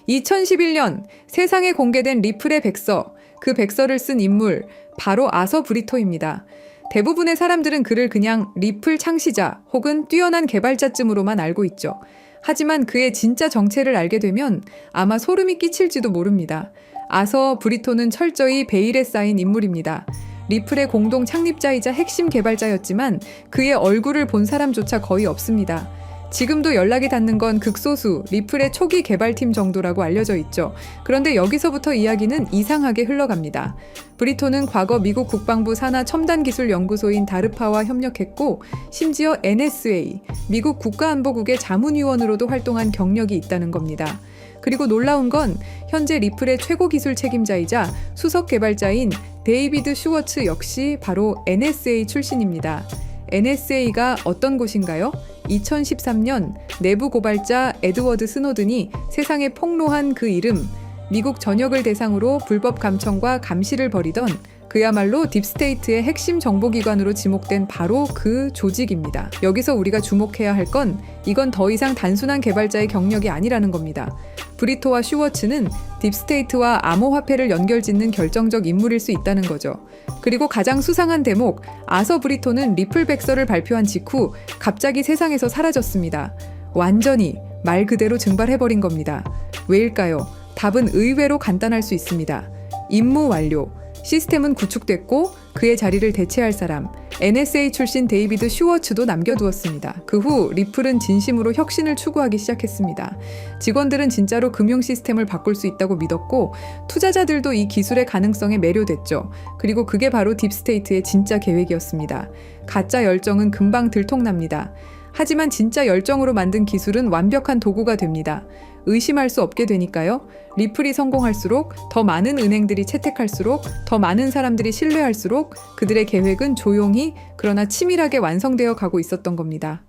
2011년 세상에 공개된 리플의 백서, 그 백서를 쓴 인물 바로 아서 브리토입니다. 대부분의 사람들은 그를 그냥 리플 창시자 혹은 뛰어난 개발자쯤으로만 알고 있죠. 하지만 그의 진짜 정체를 알게 되면 아마 소름이 끼칠지도 모릅니다. 아서 브리토는 철저히 베일에 쌓인 인물입니다. 리플의 공동 창립자이자 핵심 개발자였지만 그의 얼굴을 본 사람조차 거의 없습니다. 지금도 연락이 닿는 건 극소수 리플의 초기 개발팀 정도라고 알려져 있죠. 그런데 여기서부터 이야기는 이상하게 흘러갑니다. 브리토는 과거 미국 국방부 산하 첨단기술연구소인 다르파와 협력했고 심지어 NSA, 미국 국가안보국의 자문위원으로도 활동한 경력이 있다는 겁니다. 그리고 놀라운 건 현재 리플의 최고 기술 책임자이자 수석 개발자인 데이비드 슈워츠 역시 바로 NSA 출신입니다. NSA가 어떤 곳인가요? 2013년 내부 고발자 에드워드 스노든이 세상에 폭로한 그 이름, 미국 전역을 대상으로 불법 감청과 감시를 벌이던 그야말로 딥스테이트의 핵심 정보기관으로 지목된 바로 그 조직입니다. 여기서 우리가 주목해야 할 건 이건 더 이상 단순한 개발자의 경력이 아니라는 겁니다. 브리토와 슈워츠는 딥스테이트와 암호화폐를 연결짓는 결정적 인물일 수 있다는 거죠. 그리고 가장 수상한 대목, 아서 브리토는 리플 백서를 발표한 직후 갑자기 세상에서 사라졌습니다. 완전히 말 그대로 증발해버린 겁니다. 왜일까요? 답은 의외로 간단할 수 있습니다. 임무 완료. 시스템은 구축됐고 그의 자리를 대체할 사람, NSA 출신 데이비드 슈워츠도 남겨두었습니다. 그 후 리플은 진심으로 혁신을 추구하기 시작했습니다. 직원들은 진짜로 금융 시스템을 바꿀 수 있다고 믿었고 투자자들도 이 기술의 가능성에 매료됐죠. 그리고 그게 바로 딥스테이트의 진짜 계획이었습니다. 가짜 열정은 금방 들통납니다. 하지만 진짜 열정으로 만든 기술은 완벽한 도구가 됩니다. 의심할 수 없게 되니까요. 리플이 성공할수록 더 많은 은행들이 채택할수록 더 많은 사람들이 신뢰할수록 그들의 계획은 조용히 그러나 치밀하게 완성되어 가고 있었던 겁니다.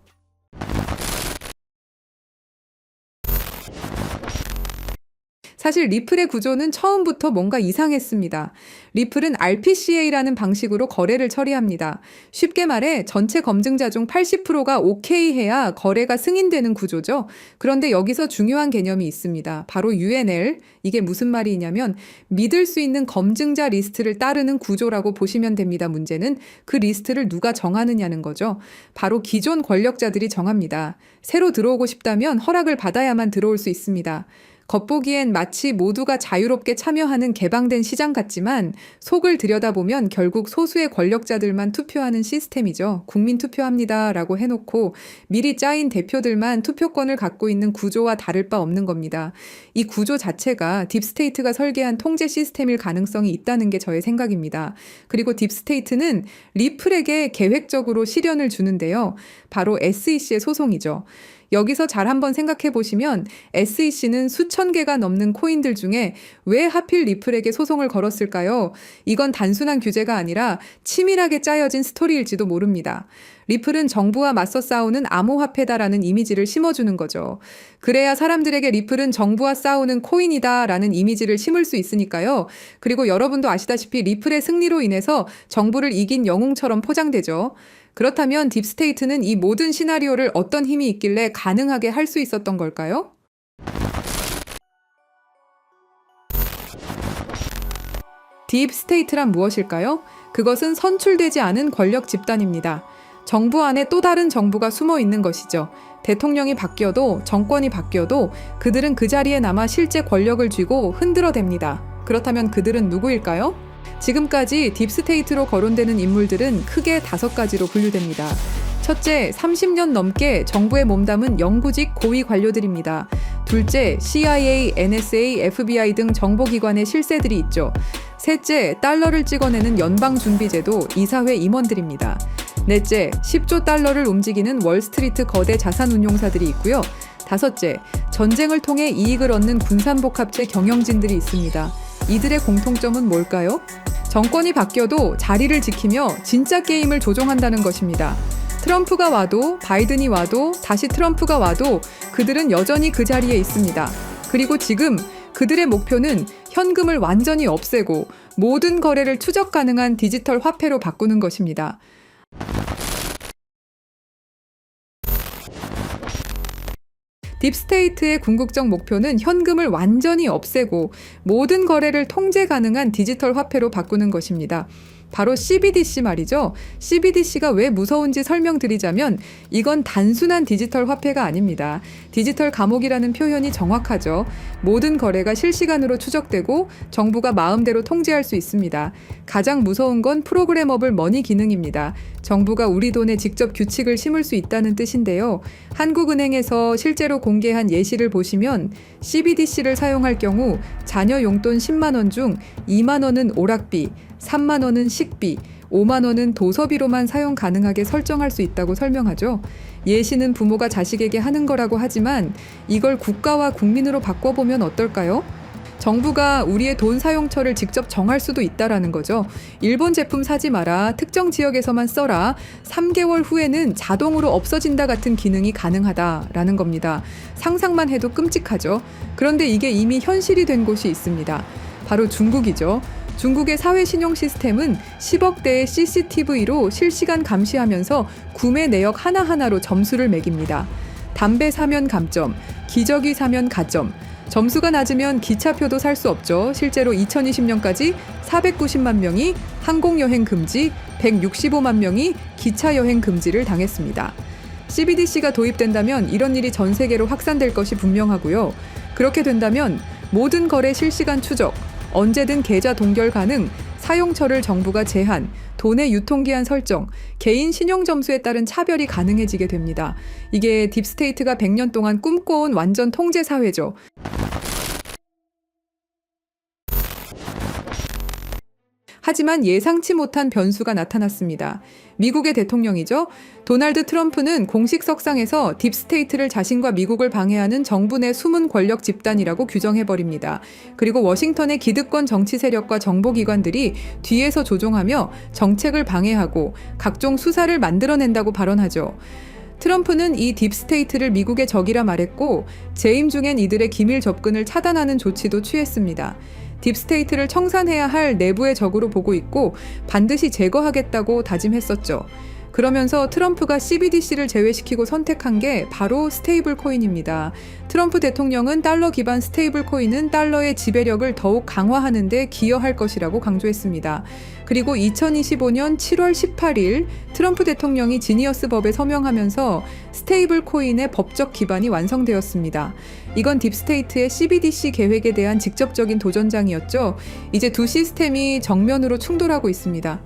사실 리플의 구조는 처음부터 뭔가 이상했습니다. 리플은 RPCA라는 방식으로 거래를 처리합니다. 쉽게 말해 전체 검증자 중 80%가 오케이 해야 거래가 승인되는 구조죠. 그런데 여기서 중요한 개념이 있습니다. 바로 UNL. 이게 무슨 말이냐면 믿을 수 있는 검증자 리스트를 따르는 구조라고 보시면 됩니다. 문제는 그 리스트를 누가 정하느냐는 거죠. 바로 기존 권력자들이 정합니다. 새로 들어오고 싶다면 허락을 받아야만 들어올 수 있습니다. 겉보기엔 마치 모두가 자유롭게 참여하는 개방된 시장 같지만 속을 들여다보면 결국 소수의 권력자들만 투표하는 시스템이죠. 국민 투표합니다 라고 해놓고 미리 짜인 대표들만 투표권을 갖고 있는 구조와 다를 바 없는 겁니다. 이 구조 자체가 딥스테이트가 설계한 통제 시스템일 가능성이 있다는 게 저의 생각입니다. 그리고 딥스테이트는 리플에게 계획적으로 시련을 주는데요. 바로 SEC의 소송이죠. 여기서 잘 한번 생각해 보시면 SEC는 수천 개가 넘는 코인들 중에 왜 하필 리플에게 소송을 걸었을까요? 이건 단순한 규제가 아니라 치밀하게 짜여진 스토리일지도 모릅니다. 리플은 정부와 맞서 싸우는 암호화폐다라는 이미지를 심어주는 거죠. 그래야 사람들에게 리플은 정부와 싸우는 코인이다라는 이미지를 심을 수 있으니까요. 그리고 여러분도 아시다시피 리플의 승리로 인해서 정부를 이긴 영웅처럼 포장되죠. 그렇다면 딥스테이트는 이 모든 시나리오를 어떤 힘이 있길래 가능하게 할 수 있었던 걸까요? 딥스테이트란 무엇일까요? 그것은 선출되지 않은 권력 집단입니다. 정부 안에 또 다른 정부가 숨어 있는 것이죠. 대통령이 바뀌어도 정권이 바뀌어도 그들은 그 자리에 남아 실제 권력을 쥐고 흔들어댑니다. 그렇다면 그들은 누구일까요? 지금까지 딥스테이트로 거론되는 인물들은 크게 5가지로 분류됩니다. 첫째, 30년 넘게 정부에 몸담은 영구직 고위 관료들입니다. 둘째, CIA, NSA, FBI 등 정보기관의 실세들이 있죠. 셋째, 달러를 찍어내는 연방준비제도, 이사회 임원들입니다. 넷째, 10조 달러를 움직이는 월스트리트 거대 자산운용사들이 있고요. 다섯째, 전쟁을 통해 이익을 얻는 군산복합체 경영진들이 있습니다. 이들의 공통점은 뭘까요? 정권이 바뀌어도 자리를 지키며 진짜 게임을 조종한다는 것입니다. 트럼프가 와도 바이든이 와도 다시 트럼프가 와도 그들은 여전히 그 자리에 있습니다. 그리고 지금 그들의 목표는 현금을 완전히 없애고 모든 거래를 추적 가능한 디지털 화폐로 바꾸는 것입니다. 딥스테이트의 궁극적 목표는 현금을 완전히 없애고 모든 거래를 통제 가능한 디지털 화폐로 바꾸는 것입니다. 바로 CBDC 말이죠. CBDC가 왜 무서운지 설명드리자면 이건 단순한 디지털 화폐가 아닙니다. 디지털 감옥이라는 표현이 정확하죠. 모든 거래가 실시간으로 추적되고 정부가 마음대로 통제할 수 있습니다. 가장 무서운 건 프로그래머블 머니 기능입니다. 정부가 우리 돈에 직접 규칙을 심을 수 있다는 뜻인데요. 한국은행에서 실제로 공개한 예시를 보시면 CBDC를 사용할 경우 자녀 용돈 10만 원 중 2만 원은 오락비, 3만 원은 식비, 5만 원은 도서비로만 사용 가능하게 설정할 수 있다고 설명하죠. 예시는 부모가 자식에게 하는 거라고 하지만 이걸 국가와 국민으로 바꿔보면 어떨까요? 정부가 우리의 돈 사용처를 직접 정할 수도 있다라는 거죠. 일본 제품 사지 마라, 특정 지역에서만 써라, 3개월 후에는 자동으로 없어진다 같은 기능이 가능하다라는 겁니다. 상상만 해도 끔찍하죠. 그런데 이게 이미 현실이 된 곳이 있습니다. 바로 중국이죠. 중국의 사회 신용 시스템은 10억 대의 CCTV로 실시간 감시하면서 구매 내역 하나하나로 점수를 매깁니다. 담배 사면 감점, 기저귀 사면 가점. 점수가 낮으면 기차표도 살 수 없죠. 실제로 2020년까지 490만 명이 항공여행 금지, 165만 명이 기차여행 금지를 당했습니다. CBDC가 도입된다면 이런 일이 전 세계로 확산될 것이 분명하고요. 그렇게 된다면 모든 거래 실시간 추적, 언제든 계좌 동결 가능, 사용처를 정부가 제한, 돈의 유통기한 설정, 개인 신용점수에 따른 차별이 가능해지게 됩니다. 이게 딥스테이트가 100년 동안 꿈꿔온 완전 통제 사회죠. 하지만 예상치 못한 변수가 나타났습니다. 미국의 대통령이죠. 도널드 트럼프는 공식 석상에서 딥스테이트를 자신과 미국을 방해하는 정부 내 숨은 권력 집단이라고 규정해버립니다. 그리고 워싱턴의 기득권 정치 세력과 정보기관들이 뒤에서 조종하며 정책을 방해하고 각종 수사를 만들어낸다고 발언하죠. 트럼프는 이 딥스테이트를 미국의 적이라 말했고 재임 중엔 이들의 기밀 접근을 차단하는 조치도 취했습니다. 딥스테이트를 청산해야 할 내부의 적으로 보고 있고 반드시 제거하겠다고 다짐했었죠. 그러면서 트럼프가 CBDC를 제외시키고 선택한 게 바로 스테이블 코인입니다. 트럼프 대통령은 달러 기반 스테이블 코인은 달러의 지배력을 더욱 강화하는 데 기여할 것이라고 강조했습니다. 그리고 2025년 7월 18일 트럼프 대통령이 지니어스 법에 서명하면서 스테이블 코인의 법적 기반이 완성되었습니다. 이건 딥스테이트의 CBDC 계획에 대한 직접적인 도전장이었죠. 이제 두 시스템이 정면으로 충돌하고 있습니다.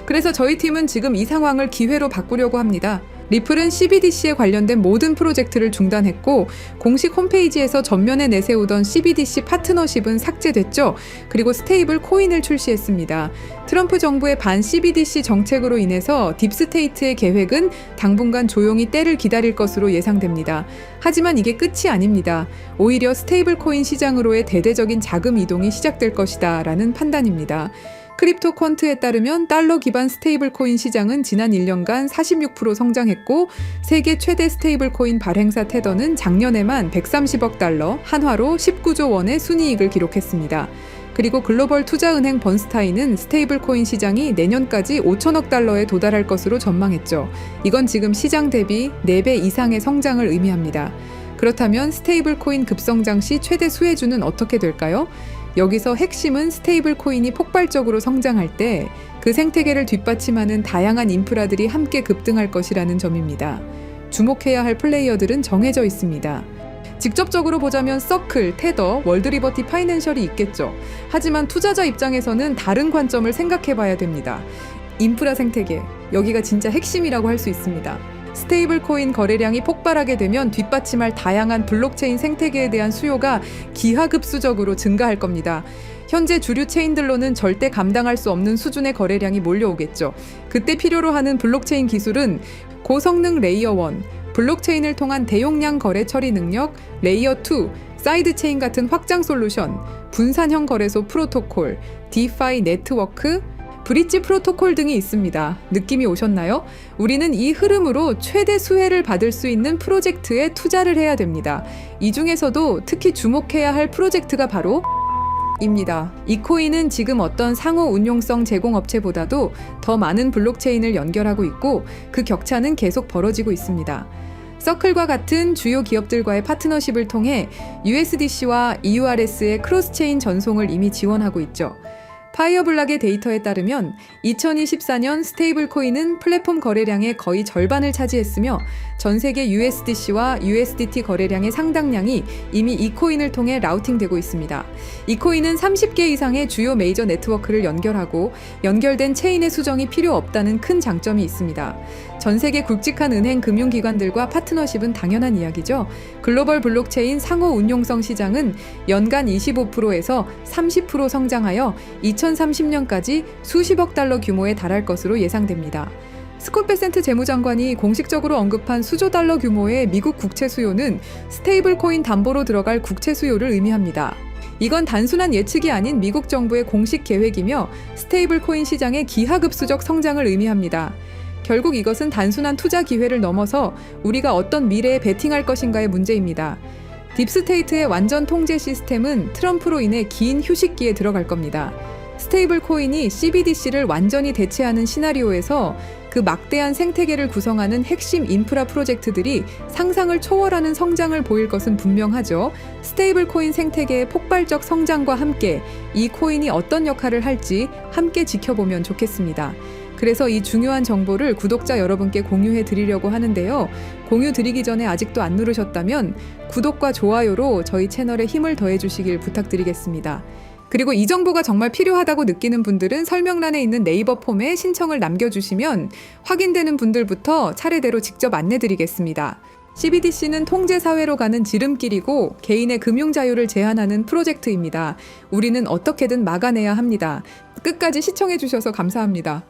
그래서 저희 팀은 지금 이 상황을 기회로 바꾸려고 합니다. 리플은 CBDC에 관련된 모든 프로젝트를 중단했고 공식 홈페이지에서 전면에 내세우던 CBDC 파트너십은 삭제됐죠. 그리고 스테이블 코인을 출시했습니다. 트럼프 정부의 반 CBDC 정책으로 인해서 딥스테이트의 계획은 당분간 조용히 때를 기다릴 것으로 예상됩니다. 하지만 이게 끝이 아닙니다. 오히려 스테이블 코인 시장으로의 대대적인 자금 이동이 시작될 것이다 라는 판단입니다. 크립토 퀀트에 따르면 달러 기반 스테이블 코인 시장은 지난 1년간 46% 성장했고 세계 최대 스테이블 코인 발행사 테더는 작년에만 130억 달러, 한화로 19조 원의 순이익을 기록했습니다. 그리고 글로벌 투자은행 번스타인은 스테이블 코인 시장이 내년까지 5천억 달러에 도달할 것으로 전망했죠. 이건 지금 시장 대비 4배 이상의 성장을 의미합니다. 그렇다면 스테이블 코인 급성장 시 최대 수혜주는 어떻게 될까요? 여기서 핵심은 스테이블 코인이 폭발적으로 성장할 때 그 생태계를 뒷받침하는 다양한 인프라들이 함께 급등할 것이라는 점입니다. 주목해야 할 플레이어들은 정해져 있습니다. 직접적으로 보자면 서클, 테더, 월드리버티 파이낸셜이 있겠죠. 하지만 투자자 입장에서는 다른 관점을 생각해 봐야 됩니다. 인프라 생태계, 여기가 진짜 핵심이라고 할 수 있습니다. 스테이블 코인 거래량이 폭발하게 되면 뒷받침할 다양한 블록체인 생태계에 대한 수요가 기하급수적으로 증가할 겁니다. 현재 주류 체인들로는 절대 감당할 수 없는 수준의 거래량이 몰려오겠죠. 그때 필요로 하는 블록체인 기술은 고성능 레이어 1, 블록체인을 통한 대용량 거래 처리 능력, 레이어 2, 사이드체인 같은 확장 솔루션, 분산형 거래소 프로토콜, 디파이 네트워크, 브릿지 프로토콜 등이 있습니다. 느낌이 오셨나요? 우리는 이 흐름으로 최대 수혜를 받을 수 있는 프로젝트에 투자를 해야 됩니다. 이 중에서도 특히 주목해야 할 프로젝트가 바로 입니다. 이 코인은 지금 어떤 상호 운용성 제공업체보다도 더 많은 블록체인을 연결하고 있고 그 격차는 계속 벌어지고 있습니다. 서클과 같은 주요 기업들과의 파트너십을 통해 USDC와 EURS의 크로스체인 전송을 이미 지원하고 있죠. 파이어블락의 데이터에 따르면 2024년 스테이블 코인은 플랫폼 거래량의 거의 절반을 차지했으며 전 세계 USDC와 USDT 거래량의 상당량이 이미 이 코인을 통해 라우팅되고 있습니다. 이 코인은 30개 이상의 주요 메이저 네트워크를 연결하고 연결된 체인의 수정이 필요 없다는 큰 장점이 있습니다. 전 세계 굵직한 은행 금융기관들과 파트너십은 당연한 이야기죠. 글로벌 블록체인 상호 운용성 시장은 연간 25%에서 30% 성장하여 2030년까지 수십억 달러 규모에 달할 것으로 예상됩니다. 스콧 베센트 재무장관이 공식적으로 언급한 수조 달러 규모의 미국 국채 수요는 스테이블 코인 담보로 들어갈 국채 수요를 의미합니다. 이건 단순한 예측이 아닌 미국 정부의 공식 계획이며 스테이블 코인 시장의 기하급수적 성장을 의미합니다. 결국 이것은 단순한 투자 기회를 넘어서 우리가 어떤 미래에 베팅할 것인가의 문제입니다. 딥스테이트의 완전 통제 시스템은 트럼프로 인해 긴 휴식기에 들어갈 겁니다. 스테이블 코인이 CBDC를 완전히 대체하는 시나리오에서 그 막대한 생태계를 구성하는 핵심 인프라 프로젝트들이 상상을 초월하는 성장을 보일 것은 분명하죠. 스테이블 코인 생태계의 폭발적 성장과 함께 이 코인이 어떤 역할을 할지 함께 지켜보면 좋겠습니다. 그래서 이 중요한 정보를 구독자 여러분께 공유해 드리려고 하는데요. 공유 드리기 전에 아직도 안 누르셨다면 구독과 좋아요로 저희 채널에 힘을 더해 주시길 부탁드리겠습니다. 그리고 이 정보가 정말 필요하다고 느끼는 분들은 설명란에 있는 네이버 폼에 신청을 남겨주시면 확인되는 분들부터 차례대로 직접 안내드리겠습니다. CBDC는 통제사회로 가는 지름길이고 개인의 금융 자유를 제한하는 프로젝트입니다. 우리는 어떻게든 막아내야 합니다. 끝까지 시청해주셔서 감사합니다.